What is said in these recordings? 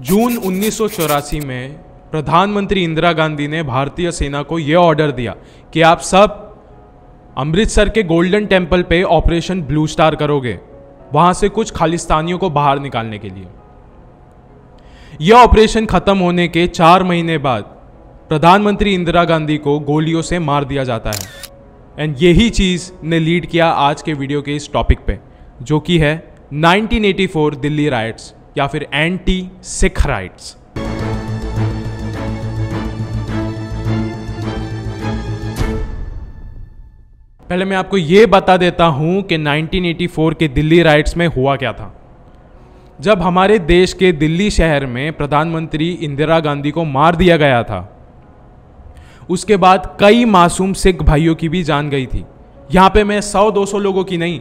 जून 1984 में प्रधानमंत्री इंदिरा गांधी ने भारतीय सेना को यह ऑर्डर दिया कि आप सब अमृतसर के गोल्डन टेम्पल पे ऑपरेशन ब्लू स्टार करोगे, वहां से कुछ खालिस्तानियों को बाहर निकालने के लिए। यह ऑपरेशन खत्म होने के 4 महीने बाद प्रधानमंत्री इंदिरा गांधी को गोलियों से मार दिया जाता है। एंड यही चीज ने लीड किया आज के वीडियो के इस टॉपिक पे, जो कि है 1984 दिल्ली राइट्स या फिर एंटी सिख राइट्स। पहले मैं आपको यह बता देता हूं कि 1984 के दिल्ली राइट्स में हुआ क्या था। जब हमारे देश के दिल्ली शहर में प्रधानमंत्री इंदिरा गांधी को मार दिया गया था, उसके बाद कई मासूम सिख भाइयों की भी जान गई थी। यहां पे मैं 100-200 लोगों की नहीं,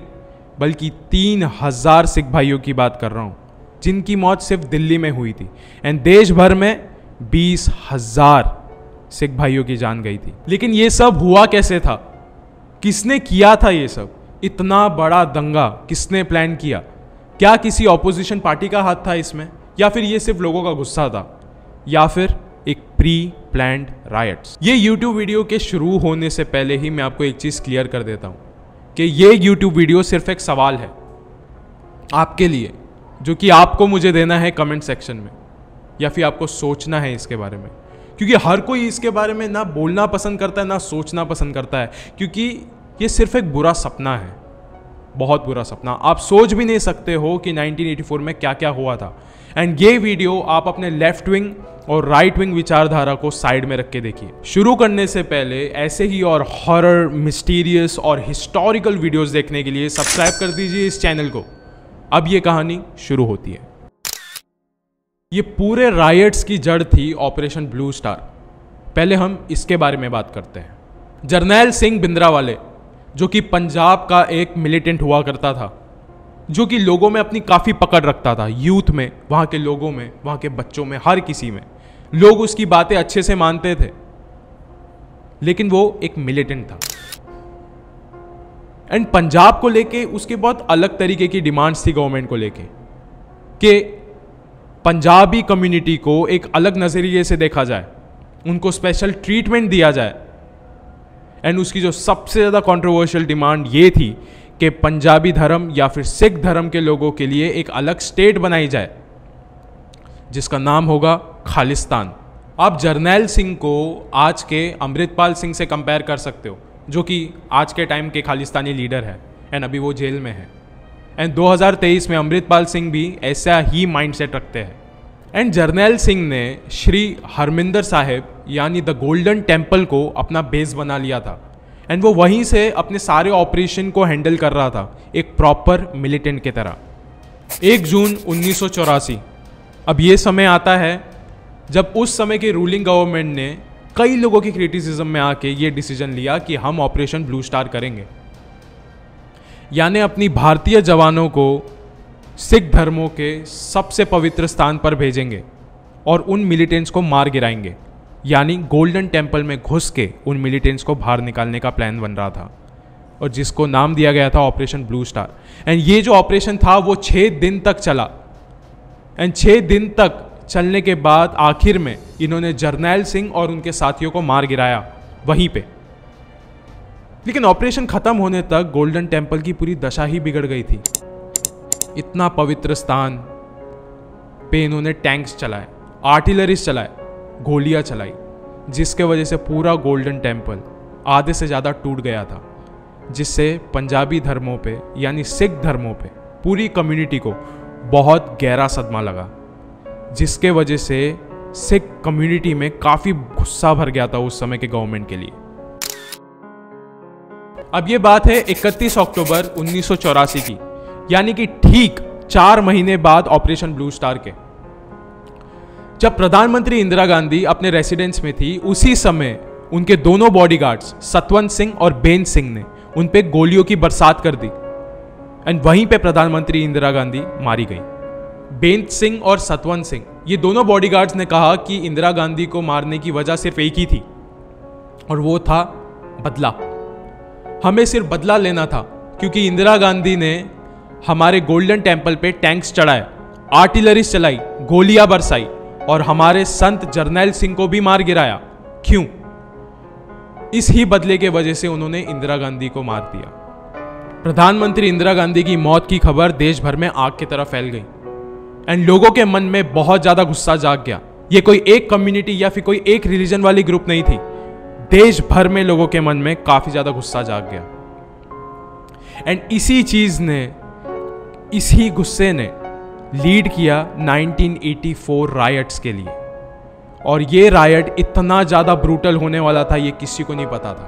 बल्कि 3000 सिख भाइयों की बात कर रहा हूं, जिनकी मौत सिर्फ दिल्ली में हुई थी। एंड देश भर में 20,000 सिख भाइयों की जान गई थी। लेकिन ये सब हुआ कैसे था? किसने किया था ये सब? इतना बड़ा दंगा किसने प्लान किया? क्या किसी ऑपोजिशन पार्टी का हाथ था इसमें, या फिर ये सिर्फ लोगों का गुस्सा था, या फिर एक प्री प्लान्ड रायट्स? ये यूट्यूब वीडियो के शुरू होने से पहले ही मैं आपको एक चीज क्लियर कर देता हूं कि ये यूट्यूब वीडियो सिर्फ एक सवाल है आपके लिए, जो कि आपको मुझे देना है कमेंट सेक्शन में, या फिर आपको सोचना है इसके बारे में। क्योंकि हर कोई इसके बारे में ना बोलना पसंद करता है, ना सोचना पसंद करता है, क्योंकि ये सिर्फ एक बुरा सपना है, बहुत बुरा सपना। आप सोच भी नहीं सकते हो कि 1984 में क्या क्या हुआ था। एंड ये वीडियो आप अपने लेफ्ट विंग और राइट विंग विचारधारा को साइड में रख के देखिए। शुरू करने से पहले ऐसे ही और हॉरर, मिस्टीरियस और हिस्टोरिकल वीडियोस देखने के लिए सब्सक्राइब कर दीजिए इस चैनल को। अब ये कहानी शुरू होती है। ये पूरे रायट्स की जड़ थी ऑपरेशन ब्लू स्टार। पहले हम इसके बारे में बात करते हैं। जरनैल सिंह भिंद्रावाले, जो कि पंजाब का एक मिलिटेंट हुआ करता था, जो कि लोगों में अपनी काफ़ी पकड़ रखता था, यूथ में, वहाँ के लोगों में, वहाँ के बच्चों में, हर किसी में। लोग उसकी बातें अच्छे से मानते थे, लेकिन वो एक मिलिटेंट था। एंड पंजाब को लेके उसके बहुत अलग तरीके की डिमांड्स थी गवर्नमेंट को लेके, कि पंजाबी कम्युनिटी को एक अलग नज़रिए से देखा जाए, उनको स्पेशल ट्रीटमेंट दिया जाए। एंड उसकी जो सबसे ज़्यादा कंट्रोवर्शियल डिमांड ये थी कि पंजाबी धर्म या फिर सिख धर्म के लोगों के लिए एक अलग स्टेट बनाई जाए, जिसका नाम होगा खालिस्तान। आप जरनैल सिंह को आज के अमृतपाल सिंह से कंपेयर कर सकते हो, जो कि आज के टाइम के खालिस्तानी लीडर है, एंड अभी वो जेल में है। एंड 2023 में अमृतपाल सिंह भी ऐसा ही माइंडसेट रखते हैं। एंड जरनैल सिंह ने श्री हरमिंदर साहिब यानी द गोल्डन टेम्पल को अपना बेस बना लिया था। एंड वो वहीं से अपने सारे ऑपरेशन को हैंडल कर रहा था, एक प्रॉपर मिलिटेंट की तरह। 1 जून 1984, अब ये समय आता है जब उस समय की रूलिंग गवर्नमेंट ने कई लोगों की क्रिटिसिज्म में आके ये डिसीजन लिया कि हम ऑपरेशन ब्लू स्टार करेंगे, यानी अपनी भारतीय जवानों को सिख धर्मों के सबसे पवित्र स्थान पर भेजेंगे और उन मिलिटेंट्स को मार गिराएंगे। यानी गोल्डन टेम्पल में घुस के उन मिलिटेंट्स को बाहर निकालने का प्लान बन रहा था, और जिसको नाम दिया गया था ऑपरेशन ब्लू स्टार। एंड ये जो ऑपरेशन था वो 6 दिन तक चला। एंड 6 दिन तक चलने के बाद आखिर में इन्होंने जरनैल सिंह और उनके साथियों को मार गिराया वहीं पे। लेकिन ऑपरेशन खत्म होने तक गोल्डन टेम्पल की पूरी दशा ही बिगड़ गई थी। इतना पवित्र स्थान पे इन्होंने टैंक्स चलाए, आर्टिलरीज चलाए, गोलियां चलाई, जिसके वजह से पूरा गोल्डन टेम्पल आधे से ज़्यादा टूट गया था, जिससे पंजाबी धर्मों पे यानी सिख धर्मों पे पूरी कम्युनिटी को बहुत गहरा सदमा लगा, जिसके वजह से सिख कम्युनिटी में काफ़ी गुस्सा भर गया था उस समय के गवर्नमेंट के लिए। अब ये बात है 31 अक्टूबर 1984 की, यानी कि ठीक 4 महीने बाद ऑपरेशन ब्लू स्टार के। जब प्रधानमंत्री इंदिरा गांधी अपने रेसिडेंस में थी, उसी समय उनके दोनों बॉडीगार्ड्स सतवंत सिंह और बेन सिंह ने उन पे गोलियों की बरसात कर दी। एंड वहीं पे प्रधानमंत्री इंदिरा गांधी मारी गई। बेन सिंह और सतवंत सिंह, ये दोनों बॉडीगार्ड्स ने कहा कि इंदिरा गांधी को मारने की वजह सिर्फ एक ही थी, और वो था बदला। हमें सिर्फ बदला लेना था, क्योंकि इंदिरा गांधी ने हमारे गोल्डन टेम्पल पे टैंक्स चढ़ाए आर्टिलरीज चलाई, गोलियां बरसाई और हमारे संत जर्नैल सिंह को भी मार गिराया। क्यों? इस ही बदले के वजह से उन्होंने इंदिरा गांधी को मार दिया। प्रधानमंत्री इंदिरा गांधी की मौत की खबर देश भर में आग की तरह फैल गई एंड लोगों के मन में बहुत ज्यादा गुस्सा जाग गया। ये कोई एक कम्युनिटी या फिर कोई एक रिलीजन वाली ग्रुप नहीं थी, देश भर में लोगों के मन में काफी ज्यादा गुस्सा जाग गया। एंड इसी गुस्से ने लीड किया 1984 रायट्स के लिए। और ये रायट इतना ज्यादा ब्रूटल होने वाला था, ये किसी को नहीं पता था,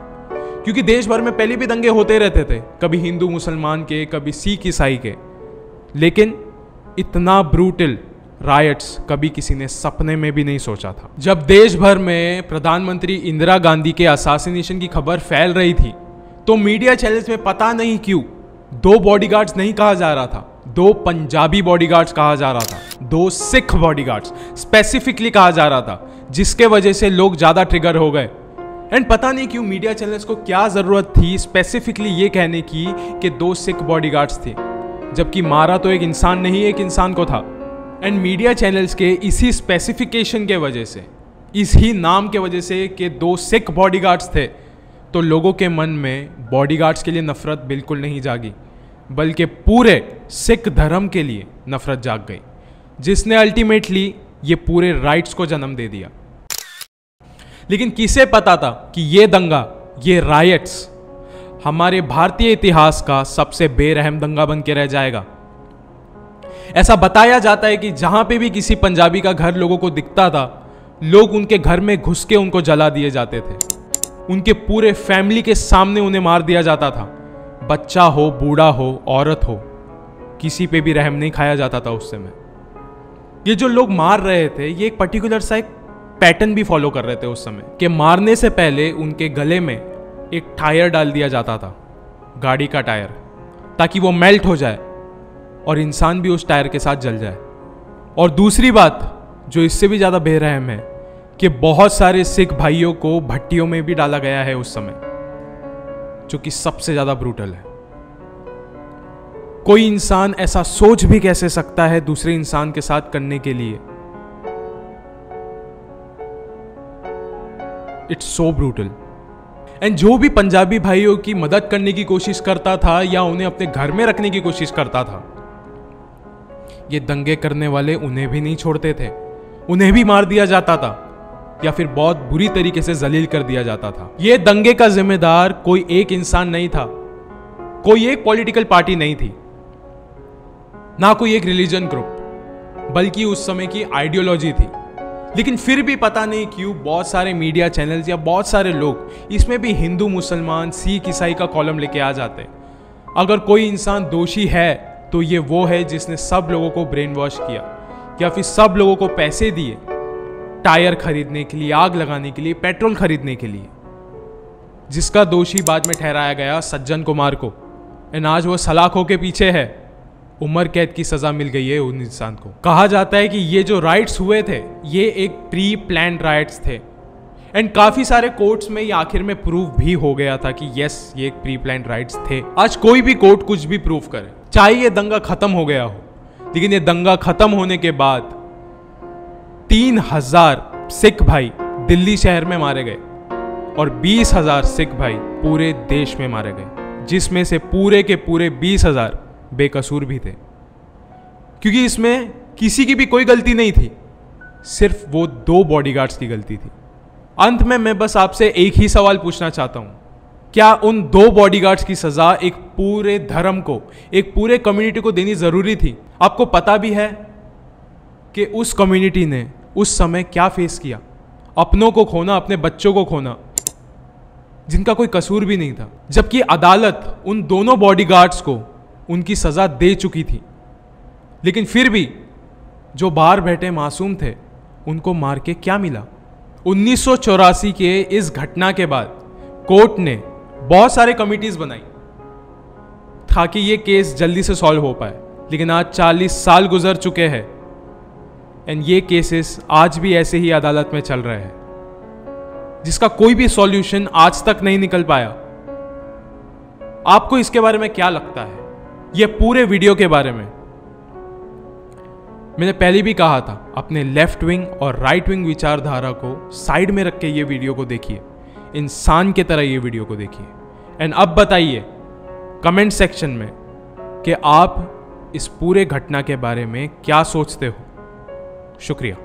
क्योंकि देश भर में पहले भी दंगे होते रहते थे, कभी हिंदू मुसलमान के, कभी सिख ईसाई के, लेकिन इतना ब्रूटल रायट्स कभी किसी ने सपने में भी नहीं सोचा था। जब देश भर में प्रधानमंत्री इंदिरा गांधी के असैसिनेशन की खबर फैल रही थी, तो मीडिया चैनल्स में पता नहीं क्यों 2 बॉडीगार्ड्स नहीं कहा जा रहा था, 2 पंजाबी बॉडीगार्ड्स कहा जा रहा था, 2 सिख बॉडीगार्ड्स स्पेसिफिकली कहा जा रहा था, जिसके वजह से लोग ज्यादा ट्रिगर हो गए। एंड पता नहीं क्यों मीडिया चैनल्स को क्या जरूरत थी स्पेसिफिकली ये कहने की कि 2 सिख बॉडीगार्ड्स थे, जबकि मारा तो एक इंसान नहीं, एक इंसान को था। एंड मीडिया चैनल्स के इसी स्पेसिफिकेशन के वजह से, इसी नाम के वजह से कि 2 सिख बॉडीगार्ड्स थे, तो लोगों के मन में बॉडीगार्ड्स के लिए नफरत बिल्कुल नहीं जागी, बल्कि पूरे सिख धर्म के लिए नफरत जाग गई, जिसने अल्टीमेटली ये पूरे राइट्स को जन्म दे दिया। लेकिन किसे पता था कि ये दंगा, ये रायट्स हमारे भारतीय इतिहास का सबसे बेरहम दंगा बन के रह जाएगा। ऐसा बताया जाता है कि जहां पे भी किसी पंजाबी का घर लोगों को दिखता था, लोग उनके घर में घुस के उनको जला दिए जाते थे, उनके पूरे फैमिली के सामने उन्हें मार दिया जाता था। बच्चा हो, बूढ़ा हो, औरत हो, किसी पे भी रहम नहीं खाया जाता था उस समय। ये जो लोग मार रहे थे, ये एक पर्टिकुलर सा एक पैटर्न भी फॉलो कर रहे थे उस समय, कि मारने से पहले उनके गले में एक टायर डाल दिया जाता था, गाड़ी का टायर, ताकि वो मेल्ट हो जाए और इंसान भी उस टायर के साथ जल जाए। और दूसरी बात जो इससे भी ज्यादा बेरहम है कि बहुत सारे सिख भाइयों को भट्टियों में भी डाला गया है उस समय, जो कि सबसे ज्यादा ब्रूटल है। कोई इंसान ऐसा सोच भी कैसे सकता है दूसरे इंसान के साथ करने के लिए? It's so brutal. एंड जो भी पंजाबी भाइयों की मदद करने की कोशिश करता था या उन्हें अपने घर में रखने की कोशिश करता था, ये दंगे करने वाले उन्हें भी नहीं छोड़ते थे, उन्हें भी मार दिया जाता था या फिर बहुत बुरी तरीके से जलील कर दिया जाता था। ये दंगे का जिम्मेदार कोई एक इंसान नहीं था, कोई एक पॉलिटिकल पार्टी नहीं थी, ना कोई एक रिलीजन ग्रुप, बल्कि उस समय की आइडियोलॉजी थी। लेकिन फिर भी पता नहीं क्यों बहुत सारे मीडिया चैनल्स या बहुत सारे लोग इसमें भी हिंदू, मुसलमान, सिख, ईसाई का कॉलम लेके आ जाते। अगर कोई इंसान दोषी है तो ये वो है जिसने सब लोगों को ब्रेन वॉश किया या फिर सब लोगों को पैसे दिए टायर खरीदने के लिए, आग लगाने के लिए, पेट्रोल खरीदने के लिए, जिसका दोषी बाद में ठहराया गया सज्जन कुमार को। एंड आज वो सलाखों के पीछे है, उम्र कैद की सजा मिल गई है उन इंसान को। कहा जाता है कि ये जो राइट्स हुए थे ये एक प्री प्लान्ड राइट्स थे। एंड काफी सारे कोर्ट्स में ये आखिर में प्रूव भी हो गया था कि यस, ये एक प्री प्लान्ड राइट्स थे। आज कोई भी कोर्ट कुछ भी प्रूव करे, चाहे ये दंगा खत्म हो गया हो, लेकिन ये दंगा खत्म होने के बाद 3000 सिख भाई दिल्ली शहर में मारे गए और 20,000 सिख भाई पूरे देश में मारे गए, जिसमें से पूरे के पूरे 20,000 बेकसूर भी थे, क्योंकि इसमें किसी की भी कोई गलती नहीं थी, सिर्फ वो 2 बॉडीगार्ड्स की गलती थी। अंत में मैं बस आपसे एक ही सवाल पूछना चाहता हूं, क्या उन 2 बॉडीगार्ड्स की सजा एक पूरे धर्म को, एक पूरे कम्युनिटी को देनी जरूरी थी? आपको पता भी है कि उस कम्युनिटी ने उस समय क्या फेस किया, अपनों को खोना, अपने बच्चों को खोना, जिनका कोई कसूर भी नहीं था, जबकि अदालत उन दोनों बॉडीगार्ड्स को उनकी सजा दे चुकी थी। लेकिन फिर भी जो बाहर बैठे मासूम थे उनको मार के क्या मिला? 1984 के इस घटना के बाद कोर्ट ने बहुत सारे कमिटीज बनाई ताकि ये केस जल्दी से सॉल्व हो पाए, लेकिन आज 40 साल गुजर चुके हैं एंड ये केसेस आज भी ऐसे ही अदालत में चल रहे हैं, जिसका कोई भी सॉल्यूशन आज तक नहीं निकल पाया। आपको इसके बारे में क्या लगता है, ये पूरे वीडियो के बारे में मैंने पहले भी कहा था, अपने लेफ्ट विंग और राइट विंग विचारधारा को साइड में रख के ये वीडियो को देखिए, इंसान की तरह ये वीडियो को देखिए। एंड अब बताइए कमेंट सेक्शन में कि आप इस पूरे घटना के बारे में क्या सोचते हो। शुक्रिया।